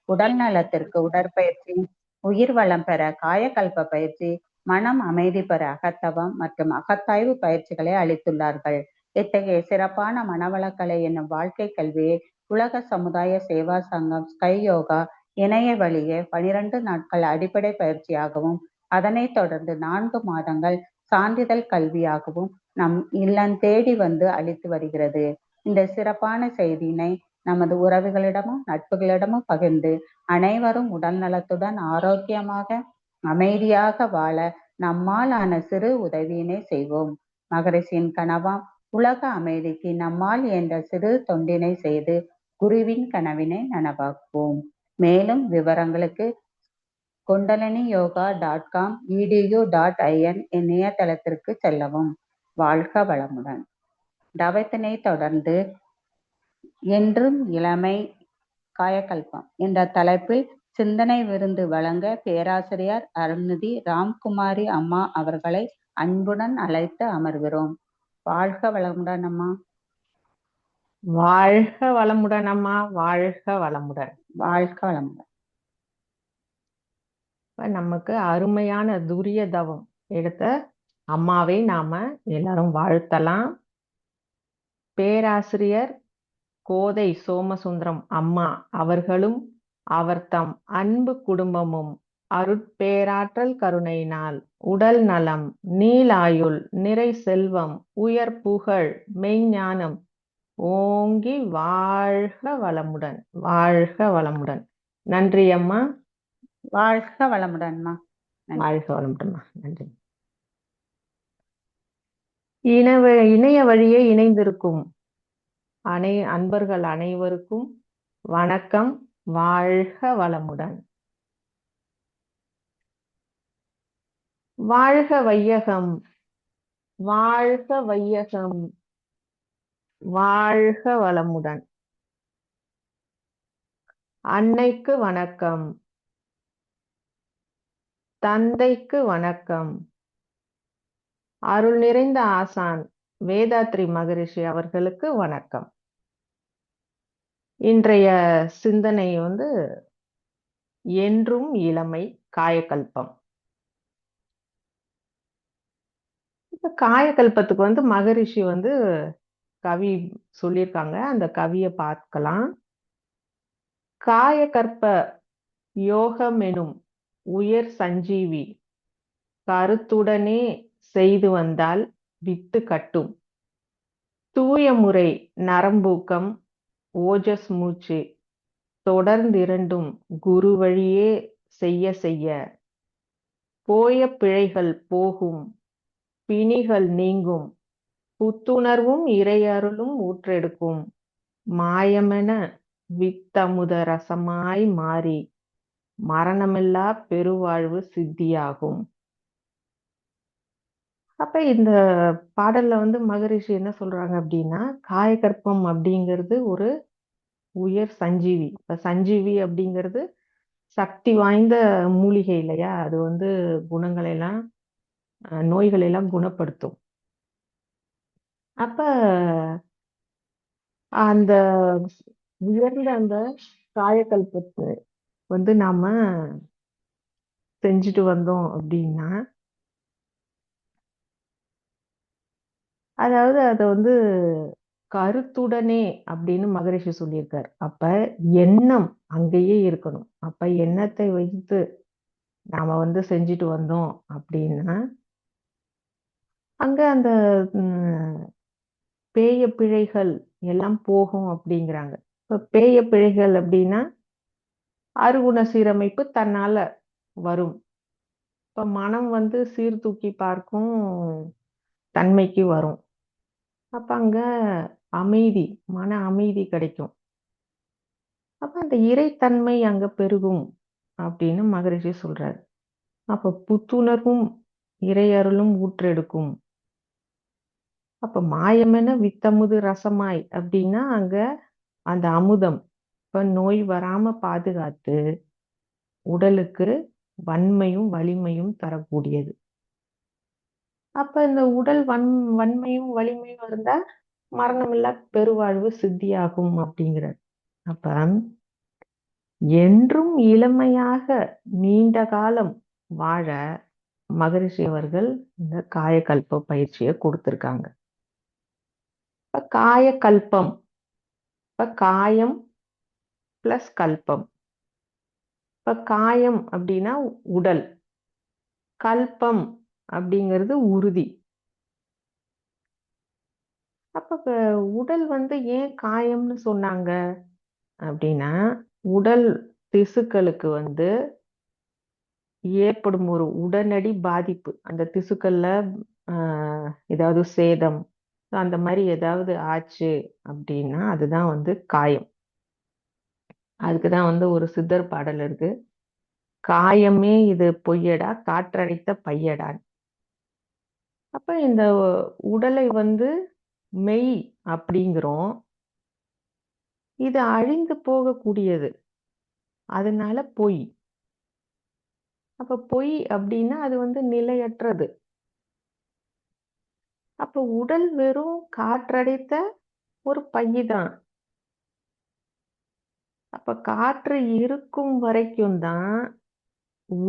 உடல் நலத்திற்கு உடற்பயிற்சி, உயிர் வளம் பெற காயகல்ப பயிற்சி, மனம் அமைதி பெற அகத்தவம் மற்றும் அகத்தாய்வு பயிற்சிகளை அளித்துள்ளார்கள். இத்தகைய சிறப்பான மனவளக்கலை என்னும் வாழ்க்கை கல்வியை உலக சமுதாய சேவா சங்கம் ஸ்கை யோகா இணைய வழியே 12 நாட்கள் அடிப்படை பயிற்சியாகவும், அதனைத் தொடர்ந்து 4 மாதங்கள் சான்றிதழ் கல்வியாகவும் நம் இல்லம் தேடி வந்து அளித்து வருகிறது. இந்த சிறப்பான செய்தியினை நமது உறவுகளிடமும் நட்புகளிடமும் பகிர்ந்து அனைவரும் உடல் நலத்துடன் ஆரோக்கியமாக அமைதியாக வாழ நம்மால் ஆன சிறு உதவியினை செய்வோம். மகரிஷியின் கனவாம் உலக அமைதிக்கு நம்மால் என்ற சிறு தொண்டினை செய்து குருவின் கனவினை நனவாக்குவோம். மேலும் விவரங்களுக்கு kundaliniyoga.com edu.in இணையதளத்திற்கு செல்லவும். வாழ்க வளமுடன். தவத்தினை தொடர்ந்து என்றும் இளமை காயகல்பம் என்ற தலைப்பில் சிந்தனை விருந்து வழங்க பேராசிரியர் அருள்நிதி ராம்குமாரி அம்மா அவர்களை அன்புடன் அழைத்து அமர்கிறோம். வாழ்க வளமுடன் அம்மா. வாழ்க வளமுடன் அம்மா. வாழ்க வளமுடன். வாழ்க வளமுடன். நமக்கு அருமையான துரிய தவம் எடுத்த அம்மாவை நாம எல்லாரும் வாழ்த்தலாம். பேராசிரியர் கோதை சோமசுந்தரம் அம்மா அவர்களும் அவர் தம் அன்பு குடும்பமும் அருட்பேராற்றல் கருணையினால் உடல் நலம், நீலாயுள், நிறை செல்வம், உயர் புகழ், மெய்ஞானம் ஓங்கி வாழ்க வளமுடன். வாழ்க வளமுடன். நன்றி அம்மா. வாழ்க வளமுடன்மா. வாழ்க வளமுடன்மா. நன்றி. இணைய வழியே இணைந்திருக்கும் அன்பர்கள் அனைவருக்கும் வணக்கம். வாழ்க வளமுடன். வாழ்க வையகம், வாழ்க வையகம், வாழ்க வளமுடன். அன்னைக்கு வணக்கம், தந்தைக்கு வணக்கம், அருள் நிறைந்த ஆசான் வேதாத்ரி மகரிஷி அவர்களுக்கு வணக்கம். இன்றைய சிந்தனை என்றும் இளமை காயகல்பம். காயகல்பத்துக்கு மகரிஷி கவி சொல்லியிருக்காங்க. அந்த கவியை பார்க்கலாம். காயகற்ப யோகம் எனும் உயர் சஞ்சீவி கருத்துடனே செய்து வந்தால் வித்து கட்டும். தூய முறை நரம்பூக்கம் ஓஜஸ் மூச்சு தொடர்ந்திரண்டும் குரு வழியே செய்ய செய்ய போய பிழைகள் போகும், பிணிகள் நீங்கும், புத்துணர்வும் இறையருளும் ஊற்றெடுக்கும். மாயமென வித்தமுத ரசமாய் மாறி மரணமில்லா பெருவாழ்வு சித்தியாகும். அப்ப இந்த பாடல்ல மகரிஷி என்ன சொல்றாங்க அப்படின்னா, காயகற்பம் அப்படிங்கிறது ஒரு உயர் சஞ்சீவி. இப்ப சஞ்சீவி அப்படிங்கிறது சக்தி வாய்ந்த மூலிகை இல்லையா? அது குணங்களை எல்லாம் நோய்களை எல்லாம் குணப்படுத்தும். அப்ப அந்த உயர்ந்த அந்த காயகல்பத்தை நாம செஞ்சுட்டு வந்தோம் அப்படின்னா, அதாவது அதை கருத்துடனே அப்படின்னு மகரிஷி சொல்லியிருக்கார். அப்ப எண்ணம் அங்கேயே இருக்கணும். அப்ப எண்ணத்தை வைத்து நாம செஞ்சுட்டு வந்தோம் அப்படின்னா அங்க அந்த பேய பிழைகள் எல்லாம் போகும் அப்படிங்கிறாங்க. இப்ப பேய பிழைகள் அப்படின்னா அருகுண சீரமைப்பு தன்னால வரும். இப்ப மனம் சீர்தூக்கி பார்க்கும் தன்மைக்கு வரும். அப்ப அங்க அமைதி, மன அமைதி கிடைக்கும். அப்ப அந்த இறைத்தன்மை அங்க பெருகும் அப்படின்னு மகரிஷி சொல்றாரு. அப்ப புத்துணர்வும் இறையருளும் ஊற்றெடுக்கும். அப்ப மாயமென வித்தமுது ரசமாய் அப்படின்னா அங்க அந்த அமுதம் இப்ப நோய் வராம பாதுகாத்து உடலுக்கு வன்மையும் வலிமையும் தரக்கூடியது. அப்ப இந்த உடல் வன்மையும் வலிமையும் இருந்தா மரணமில்லா பெருவாழ்வு சித்தியாகும் அப்படிங்கிறார். அப்ப என்றும் இளமையாக நீண்ட காலம் வாழ மகரிஷி அவர்கள் இந்த காயகல்ப பயிற்சியை கொடுத்திருக்காங்க. இப்ப காயகல்பம், இப்ப காயம் பிளஸ் கல்பம். இப்ப காயம் அப்படின்னா உடல், கல்பம் அப்படிங்கிறது உறுதி. அப்ப உடல் வந்து ஏன் காயம்னு சொன்னாங்க அப்படின்னா, உடல் திசுக்களுக்கு வந்து ஏற்படும் ஒரு உடனடி பாதிப்பு, அந்த திசுக்கள்ல ஏதாவது சேதம் அந்த மாதிரி ஏதாவது ஆச்சு அப்படின்னா அதுதான் வந்து காயம். அதுக்குதான் வந்து ஒரு சித்தர் பாடல் இருக்கு, காயமே இது பொய்யடா காற்றடைத்த பையடா. அப்ப இந்த உடலை வந்து மெய் அப்படிங்கிறோம், இது அழிந்து போகக்கூடியது, அதனால பொய். அப்ப பொய் அப்படின்னா அது வந்து நிலையற்றது. அப்ப உடல் வெறும் காற்றடைத்த ஒரு பைதான். அப்ப காற்று இருக்கும் வரைக்கும் தான்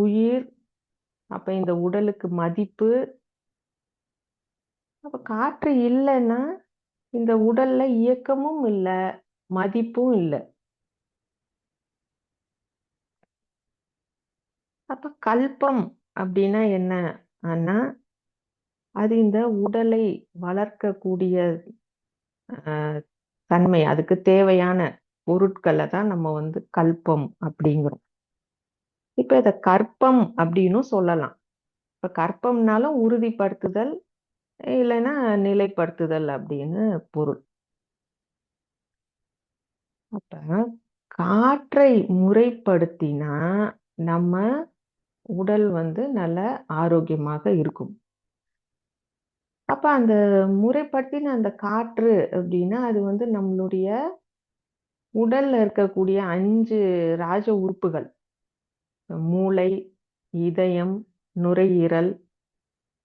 உயிர், அப்ப இந்த உடலுக்கு மதிப்பு. அப்ப காற்று இல்லைன்னா இந்த உடல்ல இயக்கமும் இல்லை, மதிப்பும் இல்லை. அப்ப கல்பம் அப்படின்னா என்ன ஆனா, அது இந்த உடலை வளர்க்கக்கூடிய தன்மை, அதுக்கு தேவையான பொருட்களை தான் நம்ம வந்து கல்பம் அப்படிங்கிறோம். இப்ப இத கற்பம் அப்படின்னு சொல்லலாம். இப்ப கற்பம்னாலும் உறுதிப்படுத்துதல், இல்லைன்னா நிலைப்படுத்துதல் அப்படின்னு பொருள். அப்ப காற்றை முறைப்படுத்தினா நம்ம உடல் வந்து நல்ல ஆரோக்கியமாக இருக்கும். அப்ப அந்த முறைப்படுத்தின அந்த காற்று அப்படின்னா அது வந்து நம்மளுடைய உடல்ல இருக்கக்கூடிய 5 ராஜ உறுப்புகள், மூளை, இதயம், நுரையீரல்,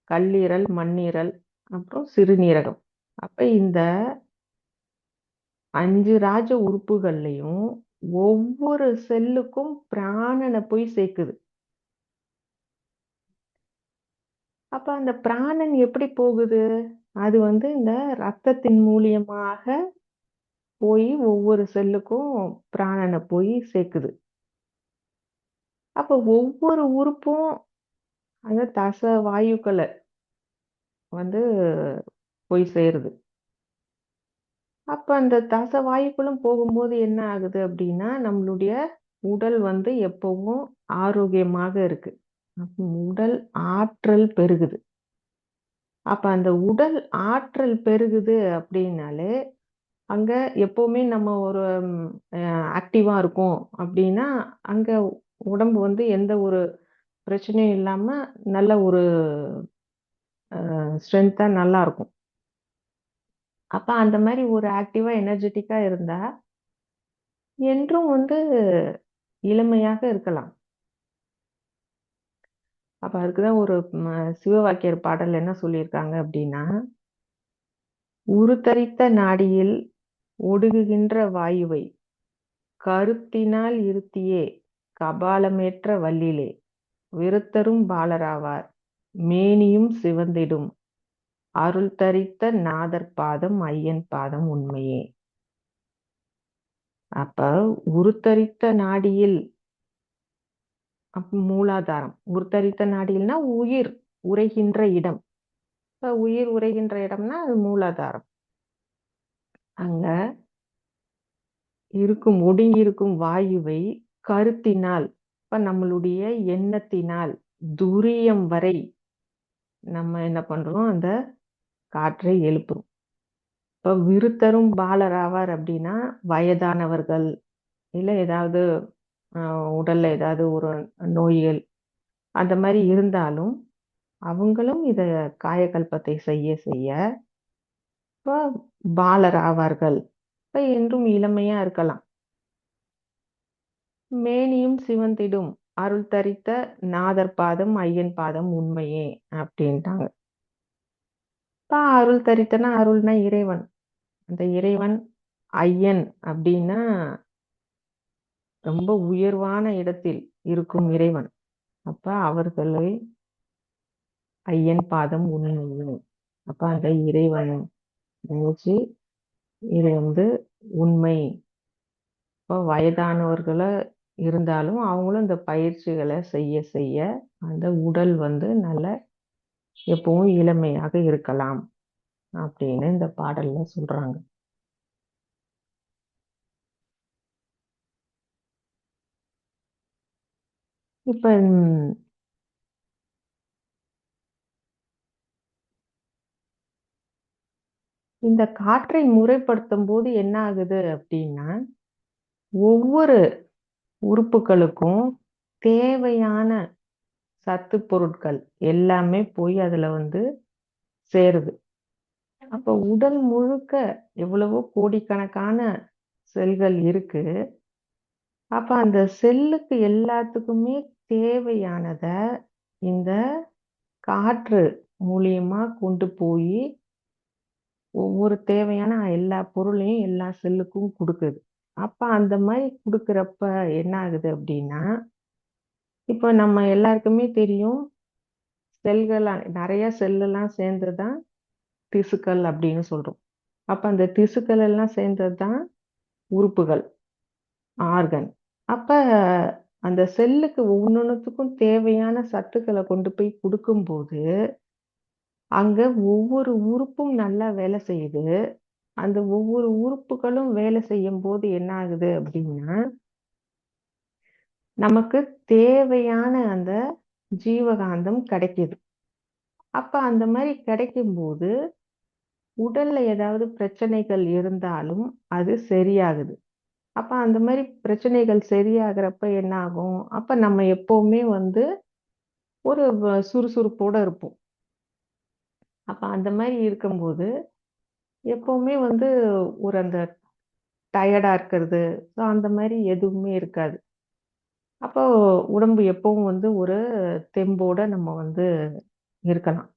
கல்லீரல், மண்ணீரல், அப்புறம் சிறுநீரகம். அப்ப இந்த 5 ராஜ உறுப்புகள்லையும் ஒவ்வொரு செல்லுக்கும் பிராணனை போய் சேர்க்குது. அப்ப அந்த பிராணன் எப்படி போகுது? அது வந்து இந்த ரத்தத்தின் மூலியமாக போய் ஒவ்வொரு செல்லுக்கும் பிராணனை போய் சேர்க்குது. அப்ப ஒவ்வொரு உறுப்பும் அந்த தச வாயுக்களை வந்து போய் சேருது. அப்ப அந்த தச வாயுக்களும் போகும்போது என்ன ஆகுது அப்படின்னா நம்மளுடைய உடல் வந்து எப்பவும் ஆரோக்கியமாக இருக்கு. அப்ப உடல் ஆற்றல் பெருகுது. அப்ப அந்த உடல் ஆற்றல் பெருகுது அப்படின்னாலே அங்க எப்பவுமே நம்ம ஒரு ஆக்டிவா இருக்கும் அப்படின்னா அங்க உடம்பு வந்து எந்த ஒரு பிரச்சனையும் இல்லாம நல்ல ஒரு ஸ்ட்ரென்த்தா நல்லா இருக்கும். அப்ப அந்த மாதிரி ஒரு ஆக்டிவா எனர்ஜெட்டிக்கா இருந்தா என்றும் வந்து இளமையாக இருக்கலாம். அப்ப அதுக்குதான் ஒரு சிவவாக்கியர் பாடல் என்ன சொல்லியிருக்காங்க அப்படின்னா, உருத்தரித்த நாடியில் ஒடுகுகின்ற வாயுவை கருத்தினால் இருத்தியே கபாலமேற்ற வல்லிலே விருத்தரும் பாலராவார் மேனியும் சிவந்திடும் அருள் தரித்த நாதர் பாதம் ஐயன் பாதம் உண்மையே. அப்ப உருத்தரித்த நாடியில், மூலாதாரம், உருத்தரித்த நாடியில்னா உயிர் உரைகின்ற இடம். இப்ப உயிர் உரைகின்ற இடம்னா அது மூலாதாரம். அங்க இருக்கும் ஒடுங்கி இருக்கும் வாயுவை கருத்தினால், இப்ப நம்மளுடைய எண்ணத்தினால் துரியம் வரை நம்ம என்ன பண்றோம், அந்த காற்றை எழுப்புறோம். இப்ப விருத்தரும் பாலராவார் அப்படின்னா வயதானவர்கள், இல்ல ஏதாவது உடல்ல ஏதாவது ஒரு நோய்கள் அந்த மாதிரி இருந்தாலும் அவங்களும் இத காயகல்பத்தை செய்ய செய்ய இப்ப பாலர் ஆவார்கள். இப்ப என்றும் இளமையா இருக்கலாம். மேனியும் சிவந்திடும் அருள் தரித்த நாதர் பாதம் ஐயன் பாதம் உண்மையே அப்படின்ட்டாங்க. இப்ப அருள் தரித்தனா, அருள்னா இறைவன். அந்த இறைவன் ஐயன் அப்படின்னா ரொம்ப உயர்வான இடத்தில் இருக்கும் இறைவன். அப்ப அவர்களை ஐயன் பாதம் உண்மையே. அப்ப அந்த இறைவன் நினைச்சு இது உண்மை. இப்போ வயதானவர்கள இருந்தாலும் அவங்களும் இந்த பயிற்சிகளை செய்ய செய்ய அந்த உடல் நல்ல எப்பவும் இளமையாக இருக்கலாம் அப்படின்னு இந்த பாடல்ல சொல்றாங்க. இப்ப இந்த காற்றை முறைப்படுத்தும் போது என்ன ஆகுது அப்படின்னா, ஒவ்வொரு உறுப்புகளுக்கும் தேவையான சத்து பொருட்கள் எல்லாமே போய் அதுல சேருது. அப்ப உடல் முழுக்க எவ்வளவோ கோடிக்கணக்கான செல்கள் இருக்கு. அப்ப அந்த செல்லுக்கு எல்லாத்துக்குமே தேவையானத இந்த காற்று மூலியமா கொண்டு போய் ஒவ்வொரு தேவையான எல்லா பொருளையும் எல்லா செல்லுக்கும் கொடுக்குது. அப்ப அந்த மாதிரி கொடுக்கறப்ப என்ன ஆகுது அப்படின்னா, இப்ப நம்ம எல்லாருக்குமே தெரியும், செல்கள் நிறைய செல்லெல்லாம் சேர்ந்ததுதான் திசுக்கள் அப்படின்னு சொல்றோம். அப்ப அந்த திசுக்கள் எல்லாம் சேர்ந்ததுதான் உறுப்புகள், ஆர்கன். அப்ப அந்த செல்லுக்கு ஒவ்வொன்றுத்துக்கும் தேவையான சத்துக்களை கொண்டு போய் கொடுக்கும்போது அங்க ஒவ்வொரு உறுப்பும் நல்லா வேலை செய்யுது. அந்த ஒவ்வொரு உறுப்புகளும் வேலை செய்யும் போது என்ன ஆகுது அப்படின்னா, நமக்கு தேவையான அந்த ஜீவகாந்தம் கிடைக்குது. அப்ப அந்த மாதிரி கிடைக்கும்போது உடல்ல ஏதாவது பிரச்சனைகள் இருந்தாலும் அது சரியாகுது. அப்ப அந்த மாதிரி பிரச்சனைகள் சரியாகிறப்ப என்ன ஆகும்? அப்ப நம்ம எப்பவுமே ஒரு சுறுசுறுப்போட இருப்போம். அப்ப அந்த மாதிரி இருக்கும்போது எப்பவுமே ஒரு அந்த டயர்டா இருக்கிறது, அந்த மாதிரி எதுவுமே இருக்காது. அப்போ உடம்பு எப்பவும் ஒரு தெம்போட நம்ம இருக்கலாம்.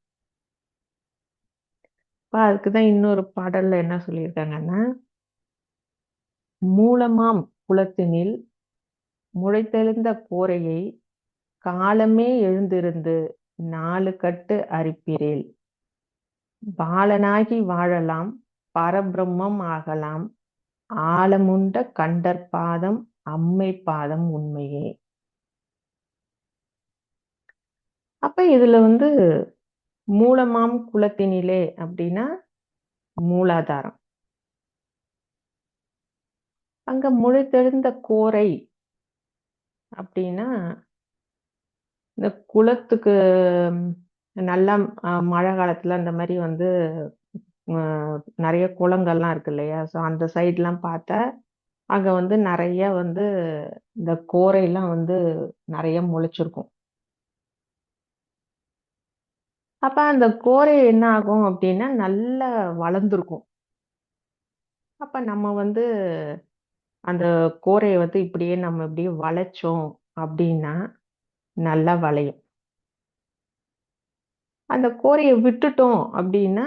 அதுக்குதான் இன்னொரு பாடல்ல என்ன சொல்லியிருக்காங்கன்னா, மூலமாம் குளத்தினில் முளைத்தெழுந்த கோரையை காலமே எழுந்திருந்து 4 கட்டு அரிப்பிரேல். பாலனாகி வாழலாம், பரபிரம்மம் ஆகலாம், ஆலமுண்ட கண்டற் பாதம் அம்மை பாதம் உண்மையே. அப்ப இதுல மூலமாம் குளத்தினிலே அப்படின்னா மூலாதாரம். அங்க முளைத்தெழுந்த கோரை அப்படின்னா இந்த குளத்துக்கு நல்லா மழை காலத்துல அந்த மாதிரி நிறைய குளங்கள்லாம் இருக்கு இல்லையா? ஸோ அந்த சைட்லாம் பார்த்தா அங்க நிறைய இந்த கோரைலாம் நிறைய முளைச்சிருக்கும். அப்ப அந்த கோரை என்ன ஆகும் அப்படின்னா நல்லா வளர்ந்துருக்கும். அப்ப நம்ம அந்த கோரையை இப்படியே நம்ம இப்படியே வளைச்சோம் அப்படின்னா நல்லா வளையும். அந்த கோரையை விட்டுட்டோம் அப்படின்னா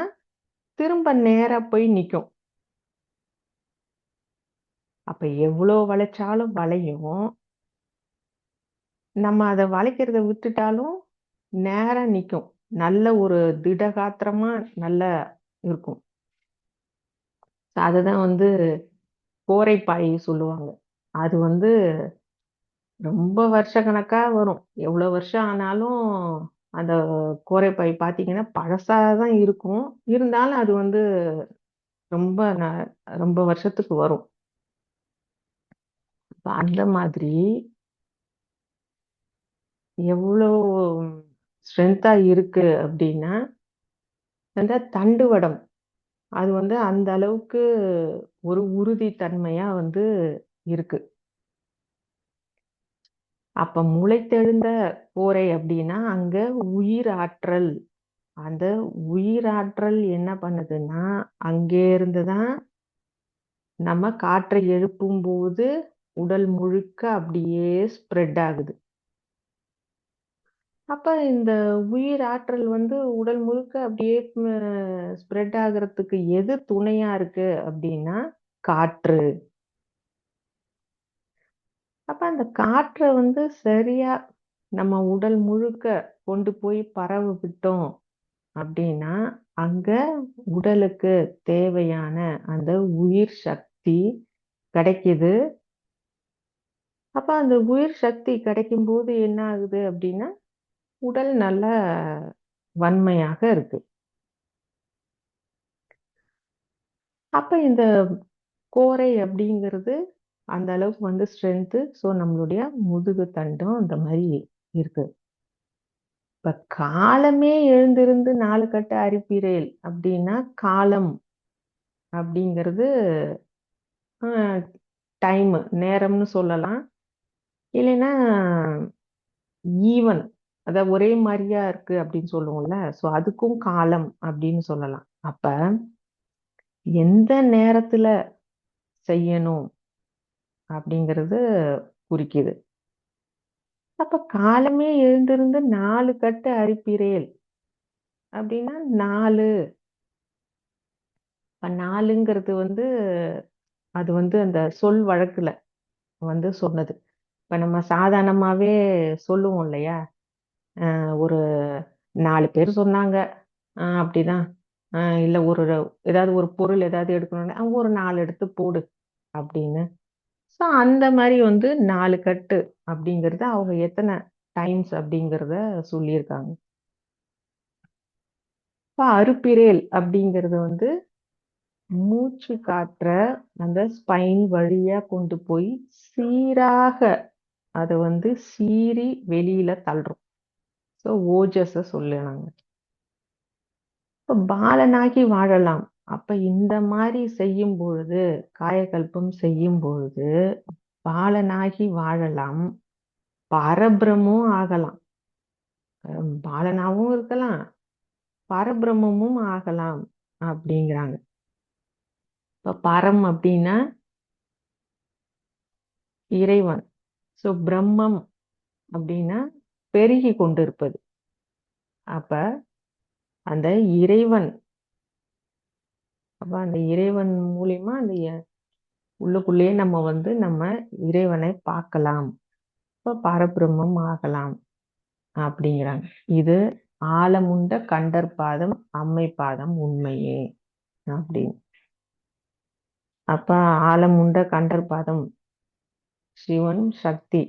திரும்ப நேரா போய் நிக்கும். அப்ப எவ்வளவு வளைச்சாலும் வளையும். நம்ம அதை வளைக்கிறத விட்டுட்டாலும் நேரா நிக்கும். நல்ல ஒரு திடகாத்திரமா நல்லா இருக்கும். அதுதான் கோரைப்பாய் சொல்லுவாங்க. அது ரொம்ப வருஷ கணக்கா வரும். எவ்வளவு வருஷம் ஆனாலும் அந்த கோரைப்பாய் பாத்தீங்கன்னா பழசாதான் இருக்கும். இருந்தாலும் அது ரொம்ப ரொம்ப வருஷத்துக்கு வரும். அந்த மாதிரி எவ்வளோ ஸ்ட்ரென்த்தா இருக்கு அப்படின்னா அந்த தண்டுவடம் அது அந்த அளவுக்கு ஒரு உறுதித்தன்மையா இருக்கு. அப்ப முளைத்தெழுந்த கோரை அப்படின்னா அங்க உயிர் ஆற்றல். அந்த உயிராற்றல் என்ன பண்ணுதுன்னா அங்கே இருந்துதான் நம்ம காற்றை எழுப்பும் போது உடல் முழுக்க அப்படியே ஸ்ப்ரெட் ஆகுது. அப்ப இந்த உயிர் ஆற்றல் உடல் முழுக்க அப்படியே ஸ்ப்ரெட் ஆகுறதுக்கு எது துணையா இருக்கு அப்படின்னா காற்று. அப்ப அந்த காற்றை வந்து சரியா நம்ம உடல் முழுக்க கொண்டு போய் பரவ விட்டோம் அப்படின்னா அங்க உடலுக்கு தேவையான அந்த உயிர் சக்தி கிடைக்குது. அப்ப அந்த உயிர் சக்தி கிடைக்கும் போது என்ன ஆகுது அப்படின்னா உடல் நல்ல வன்மையாக இருக்கு. அப்ப இந்த கோரை அப்படிங்கிறது அந்த அளவுக்கு வந்து ஸ்ட்ரென்த்து. ஸோ நம்மளுடைய முதுகு தண்டும் அந்த மாதிரி இருக்கு. இப்ப காலமே எழுந்திருந்து 4 கட்டு அரிப்பீரேல் அப்படின்னா காலம் அப்படிங்கிறது டைம் நேரம்னு சொல்லலாம். இல்லைன்னா ஈவன் அதாவது ஒரே மாதிரியா இருக்கு அப்படின்னு சொல்லுவோம்ல. ஸோ அதுக்கும் காலம் அப்படின்னு சொல்லலாம். அப்ப எந்த நேரத்துல செய்யணும் அப்படிங்கிறது குறிக்குது. அப்ப காலமே எழுந்திருந்து 4 கட்டு அரிப்பீரேல் அப்படின்னா 4. இப்ப 4ங்கிறது வந்து அது வந்து அந்த சொல் வழக்குல வந்து சொன்னது. இப்ப நம்ம சாதாரணமாவே சொல்லுவோம் இல்லையா? ஒரு 4 பேர் சொன்னாங்க. அப்படிதான். இல்ல ஏதாவது ஒரு பொருள் ஏதாவது எடுக்கணும்னா, ஒரு 4 எடுத்து போடு அப்படின்னு. ஸோ அந்த மாரி வந்து 4 கட்டு அப்படிங்கிறது அவங்க எத்தனை டைம்ஸ் அப்படிங்கிறத சொல்லியிருக்காங்க. இப்ப அருப்பிரேல் அப்படிங்கிறது வந்து மூச்சு காற்ற அந்த ஸ்பைன் வழியா கொண்டு போய் சீராக அதை வந்து சீறி வெளியில தள்ளுறோம். ஸோ ஓஜஸ சொல்லலாங்க. இப்ப பாலனாகி வாழலாம். அப்ப இந்த மாதிரி செய்யும் பொழுது காயகல்பம் செய்யும் பொழுது பாலனாகி வாழலாம், பரபிரமும் ஆகலாம். பாலனாவும் இருக்கலாம், பரபிரமும் ஆகலாம் அப்படிங்கிறாங்க. இப்ப பரம் அப்படின்னா இறைவன். ஸோ பிரம்மம் அப்படின்னா பெருகி கொண்டிருப்பது. அப்ப அந்த இறைவன் அப்ப அந்த இறைவன் மூலியமா அந்த உள்ளுக்குள்ளேயே நம்ம வந்து நம்ம இறைவனை பார்க்கலாம். இப்ப பரபிரம்மம் ஆகலாம் அப்படிங்கிறாங்க. இது ஆலமுண்ட கண்டர் பாதம் அம்மை பாதம் உண்மையே அப்படின்னு. அப்ப ஆலமுண்ட கண்டர் பாதம் சிவனும் சக்தி.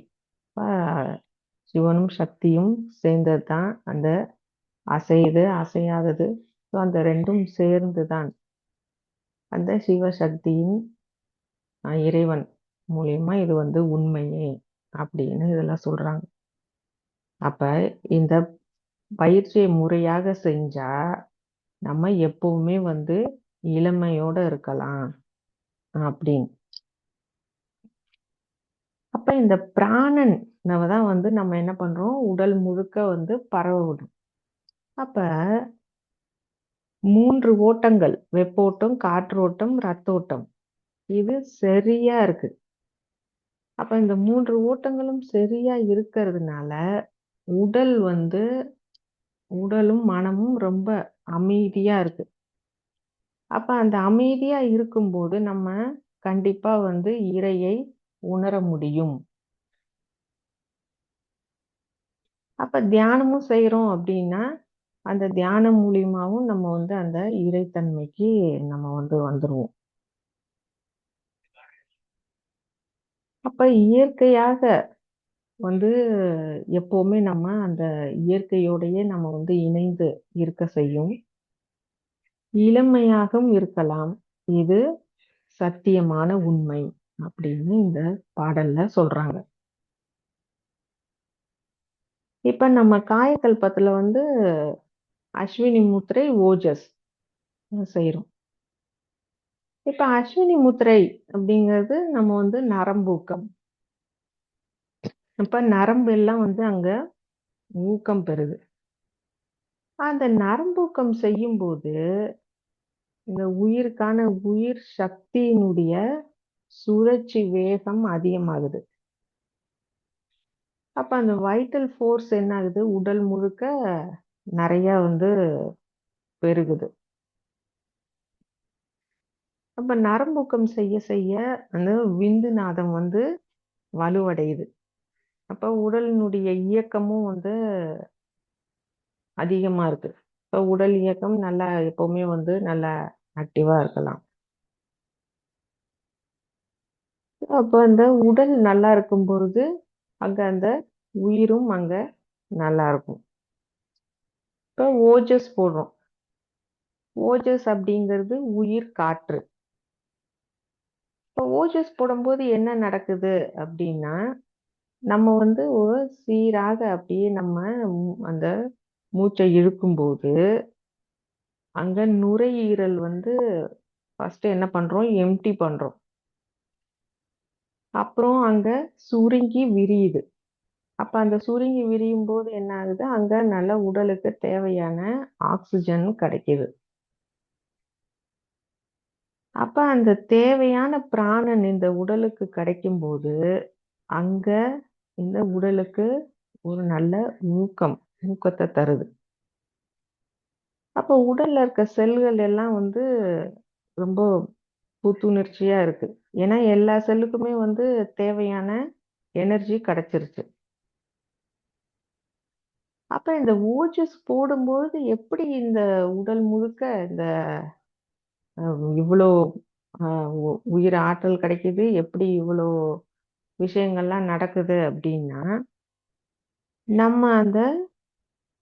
சிவனும் சக்தியும் சேர்ந்தது தான் அந்த அசையுது அசையாதது. அந்த ரெண்டும் சேர்ந்துதான் அந்த சிவசக்தியின் இறைவன் மூலியமா இது வந்து உண்மையே அப்படின்னு இதெல்லாம் சொல்றாங்க. அப்ப இந்த பயிற்சியை முறையாக செஞ்சா நம்ம எப்பவுமே வந்து இளமையோட இருக்கலாம் அப்படின்னு. அப்ப இந்த பிராணன் தான் வந்து நம்ம என்ன பண்றோம், உடல் முழுக்க வந்து பரவ விடும். அப்ப 3 ஓட்டங்கள், வெப்போட்டம், காற்றோட்டம், ரத்தோட்டம், இது சரியா இருக்கு. அப்ப இந்த 3 ஓட்டங்களும் சரியா இருக்கிறதுனால உடலும் மனமும் ரொம்ப அமைதியா இருக்கு. அப்ப அந்த அமைதியா இருக்கும்போது நம்ம கண்டிப்பா வந்து இறையை உணர முடியும். அப்ப தியானமும் செய்யறோம் அப்படின்னா அந்த தியானம் மூலியமாவும் நம்ம வந்து அந்த இறைத்தன்மைக்கு நம்ம வந்து வந்துருவோம். அப்ப இயற்கையாக வந்து எப்பவுமே நம்ம அந்த இயற்கையோடையே நம்ம வந்து இணைந்து இருக்க செய்யும். இளமையாகவும் இருக்கலாம். இது சத்தியமான உண்மை அப்படின்னு இந்த பாடல்ல சொல்றாங்க. இப்ப நம்ம காயகல்பத்துல வந்து அஸ்வினி முத்திரை, ஓஜஸ் செய்யறோம். இப்ப அஸ்வினி முத்திரை அப்படிங்கிறது நம்ம வந்து நரம்பூக்கம். அப்ப நரம்பு எல்லாம் வந்து அங்க ஊக்கம் பெறுது. அந்த நரம்பூக்கம் செய்யும் போது இந்த உயிருக்கான உயிர் சக்தியினுடைய சுழற்சி வேகம் அதிகமாகுது. அப்ப அந்த வைட்டல் ஃபோர்ஸ் என்ன ஆகுது, உடல் முழுக்க நிறைய வந்து பெருகுது. அப்ப நரம்பூக்கம் செய்ய செய்ய அந்த விந்து நாதம் வந்து வலுவடையுது. அப்ப உடலினுடைய இயக்கமும் வந்து அதிகமா இருக்கு. இப்ப உடல் இயக்கம் நல்லா எப்பவுமே வந்து நல்லா ஆக்டிவா இருக்கலாம். அப்ப அந்த உடல் நல்லா இருக்கும் பொழுது அங்க அந்த உயிரும் அங்க நல்லா இருக்கும். இப்ப ஓஜஸ் போடுறோம். ஓஜஸ் அப்படிங்கிறது உயிர் காற்று. இப்ப ஓஜஸ் போடும்போது என்ன நடக்குது அப்படின்னா, நம்ம வந்து ஒரு சீராக அப்படியே நம்ம அந்த மூச்சை இழுக்கும்போது, அங்க நுரையீரல் வந்து ஃபர்ஸ்ட் என்ன பண்றோம்? எம்ப்டி பண்றோம். அப்புறம் அங்க சுருங்கி விரியுது. அப்ப அந்த சுருங்கி விரியும் போது என்ன ஆகுது? அங்க நல்ல உடலுக்கு தேவையான ஆக்ஸிஜன் கிடைக்குது. அப்ப அந்த தேவையான பிராணன் இந்த உடலுக்கு கிடைக்கும்போது, அங்க இந்த உடலுக்கு ஒரு நல்ல ஊக்கத்த தருது. அப்ப உடல்ல இருக்க செல்கள் எல்லாம் வந்து ரொம்ப புத்துணர்ச்சியா இருக்கு. ஏன்னா எல்லா செல்லுக்குமே வந்து தேவையான எனர்ஜி கிடைச்சிருச்சு. அப்ப இந்த ஓஜஸ் போடும்பொழுது எப்படி இந்த உடல் முழுக்க இந்த இவ்ளோ அ உ உயிர் ஆற்றல் கிடைக்குது? எப்படி இவ்ளோ விஷயங்கள்லாம் நடக்குது அப்படின்னா, நம்ம அந்த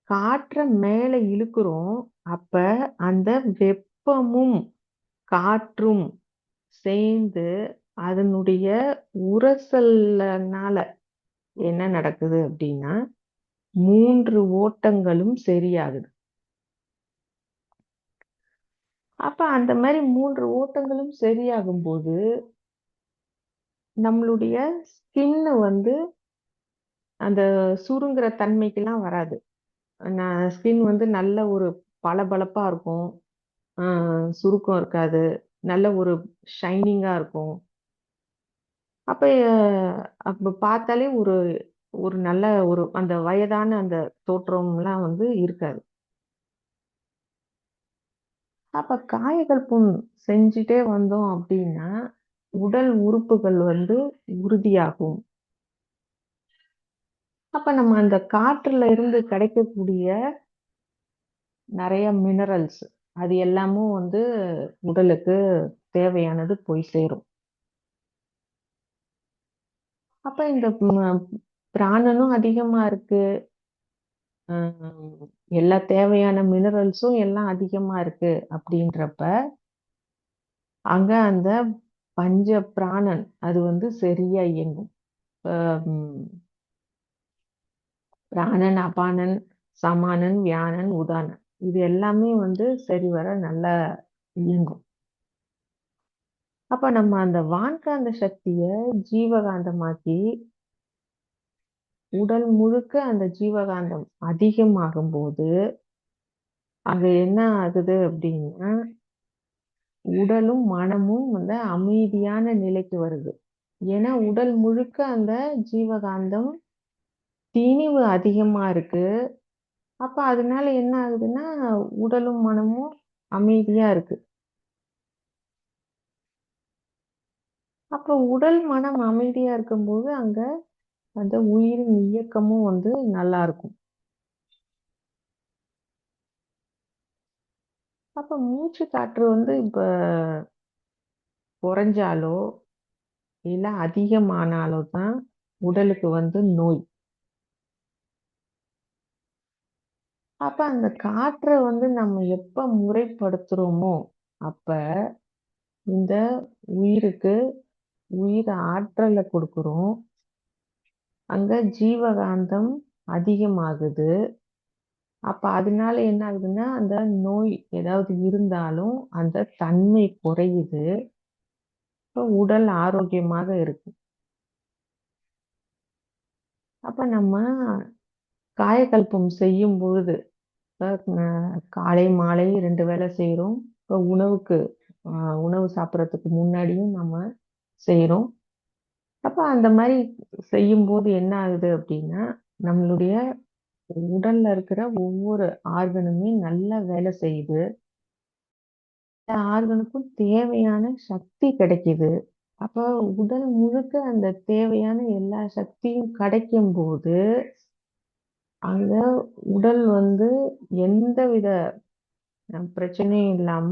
காற்ற மேல இழுக்கிறோம். அப்ப அந்த வெப்பமும், காற்றும் சேர்ந்து அதனுடைய உரசல்னால என்ன நடக்குது அப்படின்னா, 3 ஓட்டங்களும் சரியாகுது. அப்ப அந்த மாரி 3 ஓட்டங்களும் சரியாகும்போது, நம்மளுடைய ஸ்கின் வந்து அந்த சுருங்குற தன்மைக்கெல்லாம் வராது. ஸ்கின் வந்து நல்ல ஒரு பளபளப்பா இருக்கும். அ சுருக்கம் இருக்காது. நல்ல ஒரு ஷைனிங்கா இருக்கும். அப்ப அப்ப பார்த்தாலே ஒரு ஒரு நல்ல ஒரு அந்த வயதான அந்த தோற்றம்லாம் வந்து இருக்காது. அப்ப காயகல்பம் செஞ்சுட்டே வந்தோம் அப்டின்னா, உடல் உறுப்புகள் வந்து உறுதியாகும். அப்ப நம்ம அந்த காற்றுல இருந்து கிடைக்கக்கூடிய நெறைய மினரல்ஸ் அது எல்லாமும் வந்து உடலுக்கு தேவையானது போய் சேரும். அப்ப இந்த பிராணனும் அதிகமா இருக்கு. அ எல்லா தேவையான மினரல்ஸும் எல்லாம் அதிகமா இருக்கு அப்படின்றப்ப, அங்க அந்த பஞ்ச பிராணன் அது வந்து சரியா இயங்கும். அ ம் பிராணன், அபானன், சமானன், வியானன், உதானன். இது எல்லாமே வந்து சரிவர நல்லா இயங்கும். அப்ப நம்ம அந்த வான்காந்த சக்திய ஜீவகாந்தமாக்கி, உடல் முழுக்க அந்த ஜீவகாந்தம் அதிகமாகும்போது, அங்க என்ன ஆகுது அப்படின்னா, உடலும், மனமும் வந்து அமைதியான நிலைக்கு வருது. ஏன்னா, உடல் முழுக்க அந்த ஜீவகாந்தம் திணிவு அதிகமா இருக்கு. அப்ப அதனால என்ன ஆகுதுன்னா, உடலும், மனமும் அமைதியா இருக்கு. அப்ப உடல், மனம் அமைதியா இருக்கும்போது, அங்க அந்த உயிரின் இயக்கமும் வந்து நல்லா இருக்கும். அப்ப மூச்சு காற்று வந்து இப்ப குறைஞ்சாலோ, இல்ல அதிகமானாலோ தான் உடலுக்கு வந்து நோய். அப்ப அந்த காற்ற வந்து நம்ம எப்ப முறைப்படுத்துறோமோ, அப்ப இந்த உயிருக்கு உயிர் ஆற்றல குடுக்குறோம். அங்க ஜீவகாந்தம் அதிகமாகுது. அப்ப அதனால என்ன ஆகுதுன்னா, அந்த நோய் ஏதாவது இருந்தாலும் அந்த தன்மை குறையுது. இப்ப உடல் ஆரோக்கியமாக இருக்கு. அப்ப நம்ம காயகல்பம் செய்யும் பொழுது, இப்ப காலை, மாலை 2 வேளை செய்றோம். இப்ப அ உணவு சாப்பிடுறதுக்கு முன்னாடியும் நம்ம செய்றோம். அப்ப அந்த மாரி செய்யும்போது என்ன ஆகுது அப்டின்னா, நம்மளுடைய உடல்ல இருக்கிற ஒவ்வொரு ஆர்கனுமே நல்லா வேலை செய்யுது. எல்லா ஆர்கனுக்கும் தேவையான சக்தி கிடைக்குது. அப்போ உடல் முழுக்க அந்த தேவையான எல்லா சக்தியும் கிடைக்கும் போது அங்க உடல் வந்து எந்தவித பிரச்சனையும் இல்லாம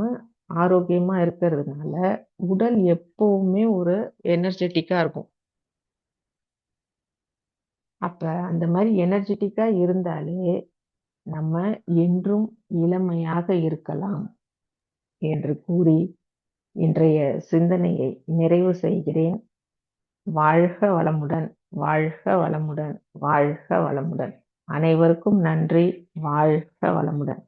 ஆரோக்கியமா இருக்கிறதுனால உடல் எப்பவுமே ஒரு எனர்ஜெட்டிக்கா இருக்கும். அப்ப அந்த மாதிரி எனர்ஜெட்டிக்கா இருந்தாலே நம்ம என்றும் இளமையாக இருக்கலாம் என்று கூறி இன்றைய சிந்தனையை நிறைவு செய்கிறேன். வாழ்க வளமுடன், வாழ்க வளமுடன், வாழ்க வளமுடன். அனைவருக்கும் நன்றி. வாழ்க வளமுடன்.